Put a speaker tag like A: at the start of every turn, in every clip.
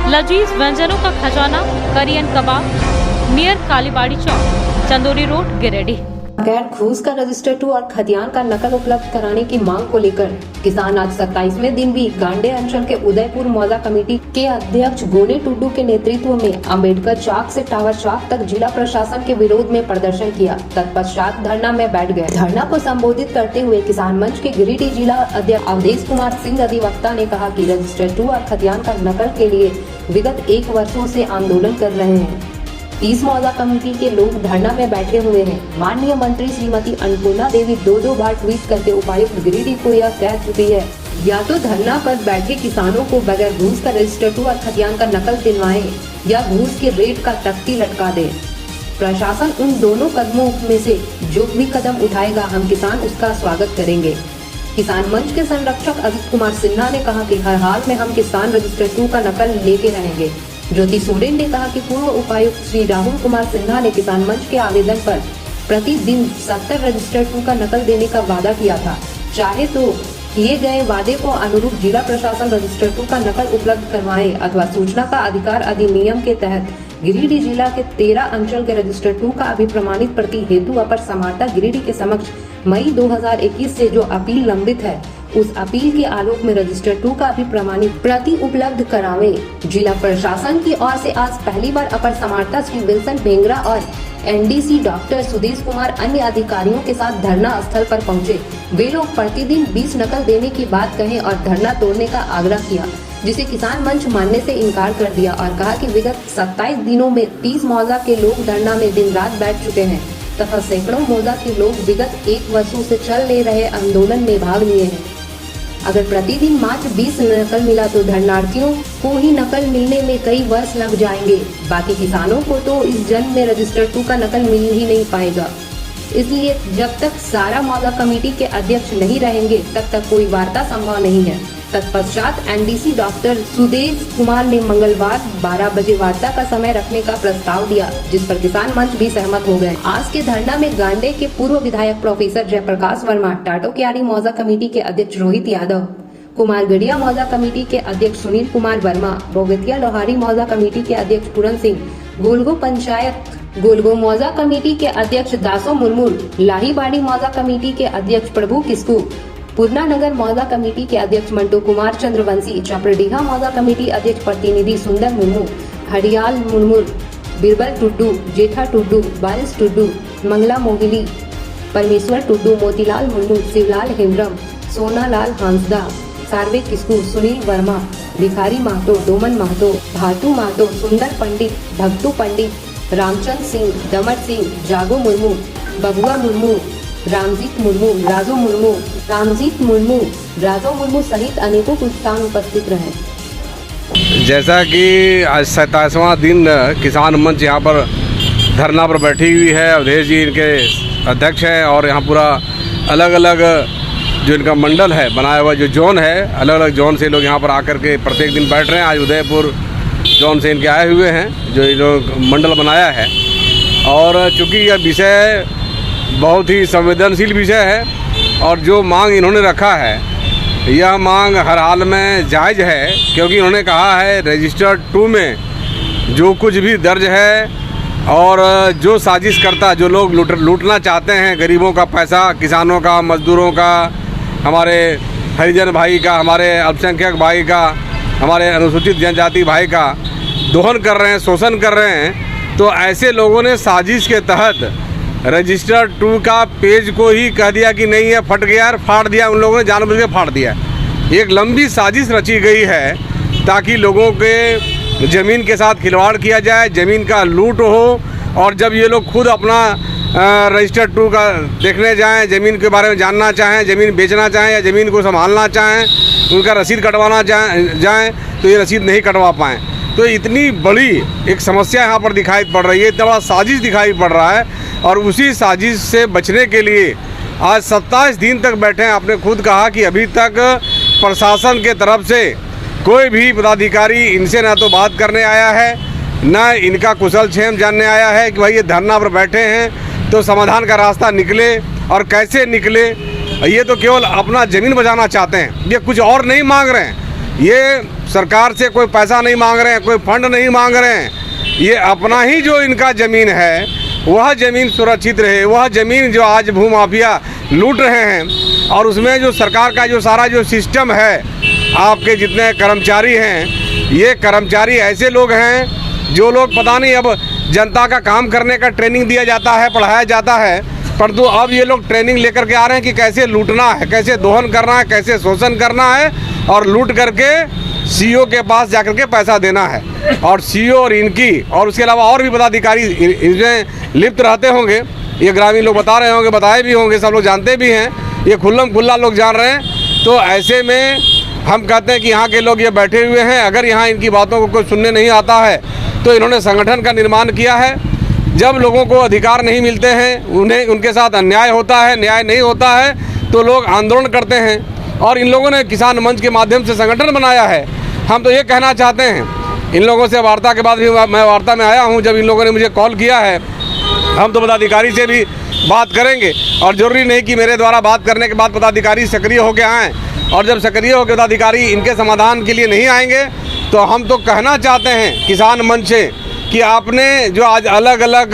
A: लजीज व्यंजनों का खजाना करियन कबाब नियर कालीबाड़ी चौक, चंदोरी रोड, गिरिडीह।
B: गैर घूस का रजिस्टर 2 और खतियान का नकल उपलब्ध कराने की मांग को लेकर किसान आज 27वें दिन भी गांडे अंचल के उदयपुर मौजा कमेटी के अध्यक्ष गोनी टुड्डू के नेतृत्व में अम्बेडकर चौक से टावर चौक तक जिला प्रशासन के विरोध में प्रदर्शन किया। तत्पश्चात धरना में बैठ गए। धरना को संबोधित करते हुए किसान मंच के गिरिडीह जिला अध्यक्ष अवधेश कुमार सिंह अधिवक्ता ने कहा कि रजिस्टर 2 और खतियान का नकल के लिए विगत 1 वर्षों से आंदोलन कर रहे हैं। 30 मौजा कमेटी के लोग धरना में बैठे हुए हैं। माननीय मंत्री श्रीमती अन्नपूर्णा देवी 2 बार ट्वीट करके उपायुक्त गिरिडीह को यह कह चुकी है, या तो धरना पर बैठे किसानों को बगैर घूस का रजिस्टर 2 और खतियान का नकल दिलवाएं या घूस के रेट का तख्ती लटका दे। प्रशासन उन दोनों कदमों में से जो भी कदम उठाएगा हम किसान उसका स्वागत करेंगे। किसान मंच के संरक्षक अजित कुमार सिन्हा ने कहा कि हर हाल में हम किसान रजिस्टर 2 का नकल लेके रहेंगे। ज्योति सोरेन ने कहा कि पूर्व उपायुक्त श्री राहुल कुमार सिन्हा ने किसान मंच के आवेदन पर प्रतिदिन 70 रजिस्टर 2 का नकल देने का वादा किया था। चाहे तो किए गए वादे को अनुरूप जिला प्रशासन रजिस्टर 2 का नकल उपलब्ध करवाए अथवा सूचना का अधिकार अधिनियम के तहत गिरिडीह जिला के 13 अंचल के रजिस्टर 2 का अभिप्रमाणित प्रति हेतु अपर समाहर्ता गिरिडीह के समक्ष मई 2021 से जो अपील लंबित है उस अपील के आलोक में रजिस्टर 2 का भी प्रमाणित प्रति उपलब्ध करावे। जिला प्रशासन की ओर से आज पहली बार अपर समाहर्ता श्री विल्सन भेंगरा और एनडीसी डॉक्टर सुदेश कुमार अन्य अधिकारियों के साथ धरना स्थल पर पहुंचे। वे लोग प्रतिदिन 20 नकल देने की बात कहे और धरना तोड़ने का आग्रह किया, जिसे किसान मंच मानने से इनकार कर दिया और कहा कि विगत 27 दिनों में 30 मौजा के लोग धरना में दिन रात बैठ चुके हैं तथा सैकड़ों मौजा के लोग विगत 1 वर्षों से चल ले रहे आंदोलन में भाग लिए हैं। अगर प्रतिदिन मात्र 20 नकल मिला तो धरनार्थियों को ही नकल मिलने में कई वर्ष लग जाएंगे। बाकी किसानों को तो इस जन्म में रजिस्टर 2 का नकल मिल ही नहीं पाएगा। इसलिए जब तक सारा मौजा कमेटी के अध्यक्ष नहीं रहेंगे तब तक कोई वार्ता संभव नहीं है। तत्पश्चात एनडीसी डॉक्टर सुदेश कुमार ने मंगलवार 12 बजे वार्ता का समय रखने का प्रस्ताव दिया, जिस पर किसान मंच भी सहमत हो गए। आज के धरना में गांडे के पूर्व विधायक प्रोफेसर जयप्रकाश वर्मा, टाटो क्यारी मौजा कमेटी के अध्यक्ष रोहित यादव, कुमारगढ़िया मौजा कमेटी के अध्यक्ष सुनील कुमार वर्मा, बोगतिया लोहारी मौजा कमेटी के अध्यक्ष पूरन सिंह, गोलगो पंचायत गोलगो मौजा कमेटी के अध्यक्ष दासो मुर्मू, लाहीबाड़ी मौजा कमेटी के अध्यक्ष प्रभु किस्कू, पूर्णा नगर मौजा कमेटी के अध्यक्ष मंटू कुमार चंद्रवंशी, चपरडीहा मौजा कमेटी अध्यक्ष प्रतिनिधि सुंदर मुर्मू, हरियाल मुर्मू, बिरबल टुड्डू, जेठा टुड्डू, बारिश टुड्डू, मंगला मोहिली, परमेश्वर टुड्डू, मोतीलाल मुर्मू, शिवलाल हेम्ब्रम, सोनालाल हांसदा, सार्वे किस्कू, सुनील वर्मा, भिखारी महतो, डोमन महतो, भाटू महतो, सुंदर पंडित, भक्तू पंडित, रामचंद सिंह, दमर सिंह, जागो मुर्मू, बबुआ मुर्मू, रामजीत मुर्मू, रामजीत मुर्मू, राजो मुर्मू सहित अनेकों किसान उपस्थित रहे।
C: जैसा कि आज 27वां दिन किसान मंच यहाँ पर धरना पर बैठी हुई है। अवधेश जी इनके अध्यक्ष हैं और यहाँ पूरा अलग अलग जो इनका मंडल है बनाया हुआ, जो जोन है, अलग अलग जोन से लोग यहाँ पर आकर के प्रत्येक दिन बैठ रहे हैं। आज उदयपुर जोन से इनके आए हुए हैं, जो लोग मंडल बनाया है। और चूँकि यह विषय बहुत ही संवेदनशील विषय है और जो मांग इन्होंने रखा है यह मांग हर हाल में जायज़ है, क्योंकि इन्होंने कहा है रजिस्टर 2 में जो कुछ भी दर्ज है और जो साजिश करता, जो लोग लूटना चाहते हैं गरीबों का पैसा, किसानों का, मजदूरों का, हमारे हरिजन भाई का, हमारे अल्पसंख्यक भाई का, हमारे अनुसूचित जनजाति भाई का दोहन कर रहे हैं, शोषण कर रहे हैं, तो ऐसे लोगों ने साजिश के तहत रजिस्टर 2 का पेज को ही कह दिया कि नहीं है, फट गया और फाड़ दिया। उन लोगों ने जानबूझ के फाड़ दिया। एक लंबी साजिश रची गई है ताकि लोगों के ज़मीन के साथ खिलवाड़ किया जाए, ज़मीन का लूट हो। और जब ये लोग खुद अपना रजिस्टर 2 का देखने जाएं, ज़मीन के बारे में जानना चाहें, ज़मीन बेचना चाहें या ज़मीन को संभालना चाहें, उनका रसीद कटवाना जाएँ तो ये रसीद नहीं कटवा पाएँ। तो इतनी बड़ी एक समस्या यहाँ पर दिखाई पड़ रही है, इतना बड़ा साजिश दिखाई पड़ रहा है। और उसी साजिश से बचने के लिए आज 27 दिन तक बैठे हैं। आपने खुद कहा कि अभी तक प्रशासन के तरफ से कोई भी पदाधिकारी इनसे ना तो बात करने आया है, ना इनका कुशल क्षेम जानने आया है कि भाई ये धरना पर बैठे हैं तो समाधान का रास्ता निकले और कैसे निकले। ये तो केवल अपना ज़मीन बचाना चाहते हैं, ये कुछ और नहीं मांग रहे हैं। ये सरकार से कोई पैसा नहीं मांग रहे हैं, कोई फंड नहीं मांग रहे हैं। ये अपना ही जो इनका ज़मीन है वह ज़मीन सुरक्षित रहे, वह ज़मीन जो आज भूमाफिया लूट रहे हैं और उसमें जो सरकार का जो सारा जो सिस्टम है, आपके जितने कर्मचारी हैं, ये कर्मचारी ऐसे लोग हैं जो लोग पता नहीं अब जनता का काम करने का ट्रेनिंग दिया जाता है, पढ़ाया जाता है, परंतु अब ये लोग ट्रेनिंग लेकर के आ रहे हैं कि कैसे लूटना है, कैसे दोहन करना है, कैसे शोषण करना है और लूट करके सीईओ के पास जाकर के पैसा देना है। और सीईओ और इनकी और उसके अलावा और भी पदाधिकारी इसमें लिप्त रहते होंगे। ये ग्रामीण लोग बता रहे होंगे, बताए भी होंगे, सब लोग जानते भी हैं, ये खुल्लम खुल्ला लोग जान रहे हैं। तो ऐसे में हम कहते हैं कि यहाँ के लोग ये बैठे हुए हैं, अगर यहाँ इनकी बातों को कोई सुनने नहीं आता है तो इन्होंने संगठन का निर्माण किया है। जब लोगों को अधिकार नहीं मिलते हैं, उन्हें उनके साथ अन्याय होता है, न्याय नहीं होता है, तो लोग आंदोलन करते हैं और इन लोगों ने किसान मंच के माध्यम से संगठन बनाया है। हम तो ये कहना चाहते हैं, इन लोगों से वार्ता के बाद भी मैं वार्ता में आया हूँ, जब इन लोगों ने मुझे कॉल किया है, हम तो पदाधिकारी से भी बात करेंगे और ज़रूरी नहीं कि मेरे द्वारा बात करने के बाद पदाधिकारी सक्रिय होकर आएँ, और जब सक्रिय होकर पदाधिकारी इनके समाधान के लिए नहीं आएंगे तो हम तो कहना चाहते हैं किसान मंच से कि आपने जो आज अलग अलग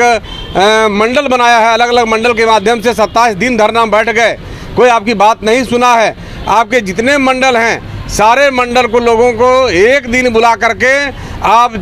C: मंडल बनाया है, अलग अलग मंडल के माध्यम से 27 दिन धरना में बैठ गए, कोई आपकी बात नहीं सुना है। आपके जितने मंडल हैं सारे मंडल को लोगों को एक दिन बुला करके आप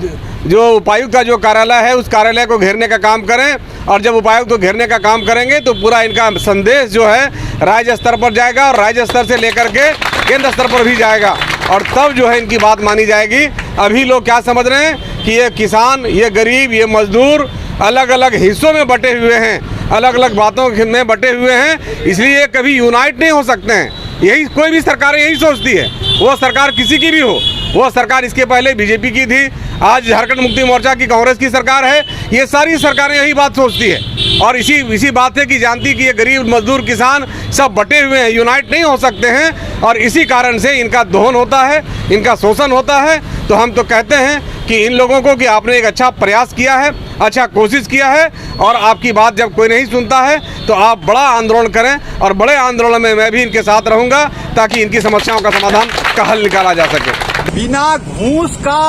C: जो उपायुक्त का जो कार्यालय है उस कार्यालय को घेरने का काम करें, और जब उपायुक्त को घेरने का काम करेंगे तो पूरा इनका संदेश जो है राज्य स्तर पर जाएगा और राज्य स्तर से लेकर के केंद्र स्तर पर भी जाएगा, और तब जो है इनकी बात मानी जाएगी। अभी लोग क्या समझ रहे हैं कि ये किसान, ये गरीब, ये मजदूर अलग अलग हिस्सों में बटे हुए हैं, अलग अलग बातों में बटे हुए हैं, इसलिए कभी यूनाइट नहीं हो सकते हैं। यही कोई भी सरकार यही सोचती है, वो सरकार किसी की भी हो, वो सरकार इसके पहले बीजेपी की थी, आज झारखंड मुक्ति मोर्चा की कांग्रेस की सरकार है, ये सारी सरकारें यही बात सोचती है और इसी बात से कि जानती कि ये गरीब मजदूर किसान सब बटे हुए हैं, यूनाइट नहीं हो सकते हैं, और इसी कारण से इनका दोहन होता है, इनका शोषण होता है। तो हम तो कहते हैं कि इन लोगों को कि आपने एक अच्छा प्रयास किया है, अच्छा कोशिश किया है, और आपकी बात जब कोई नहीं सुनता है तो आप बड़ा आंदोलन करें, और बड़े आंदोलन में मैं भी इनके साथ रहूँगा ताकि इनकी समस्याओं का समाधान का हल निकाला जा सके।
D: बिना घूस का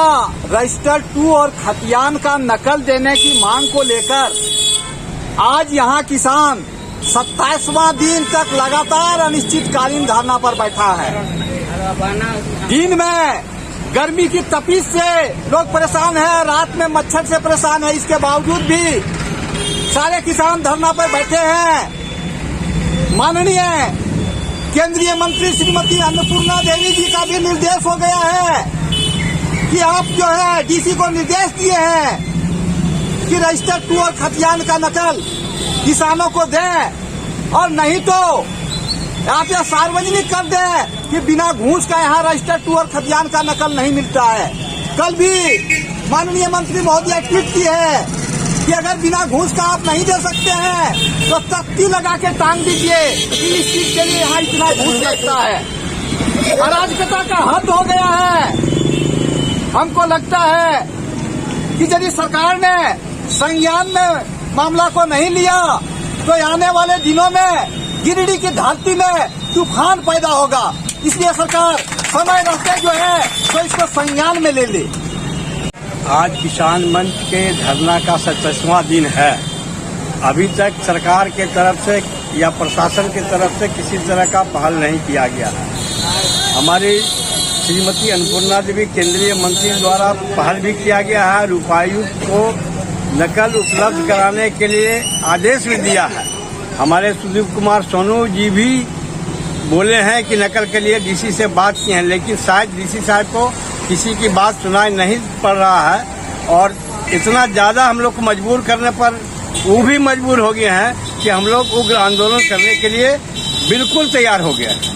D: रजिस्टर 2 और खतियान का नकल देने की मांग को लेकर आज यहाँ किसान 27वां दिन तक लगातार अनिश्चितकालीन धरना पर बैठा है। दिन में गर्मी की तपिश से लोग परेशान हैं, रात में मच्छर से परेशान है, इसके बावजूद भी सारे किसान धरना पर बैठे हैं। माननीय केंद्रीय मंत्री श्रीमती अन्नपूर्णा देवी जी का भी निर्देश हो गया है कि आप जो है डीसी को निर्देश दिए हैं कि रजिस्टर 2 और खतियान का नकल किसानों को दें, और नहीं तो आप यह सार्वजनिक कर दें कि बिना घूस का यहाँ रजिस्टर 2 और खतियान का नकल नहीं मिलता है। कल भी माननीय मंत्री महोदय ट्वीट की है कि अगर बिना घूस का आप नहीं दे सकते हैं तो तख्ती लगा के टांग दीजिए कि इस चीज के लिए यहाँ इतना घूस लगता है। अराजकता का हद हो गया है। हमको लगता है कि यदि सरकार ने संज्ञान में मामला को नहीं लिया तो आने वाले दिनों में गिरिडीह की धरती में तूफान पैदा होगा। इसलिए सरकार समय रहते जो है तो इसको संज्ञान में ले ले।
E: आज किसान मंच के धरना का 27वां दिन है। अभी तक सरकार के तरफ से या प्रशासन के तरफ से किसी तरह का पहल नहीं किया गया है। हमारी श्रीमती अन्नपूर्णा देवी केंद्रीय मंत्री द्वारा पहल भी किया गया है, उपायुक्त को नकल उपलब्ध कराने के लिए आदेश भी दिया है। हमारे सुदीप कुमार सोनू जी भी बोले हैं कि नकल के लिए डीसी से बात की है, लेकिन शायद डीसी साहब को किसी की बात सुनाई नहीं पड़ रहा है, और इतना ज्यादा हम लोग को मजबूर करने पर वो भी मजबूर हो गए हैं कि हम लोग उग्र आंदोलन करने के लिए बिल्कुल तैयार हो गए हैं।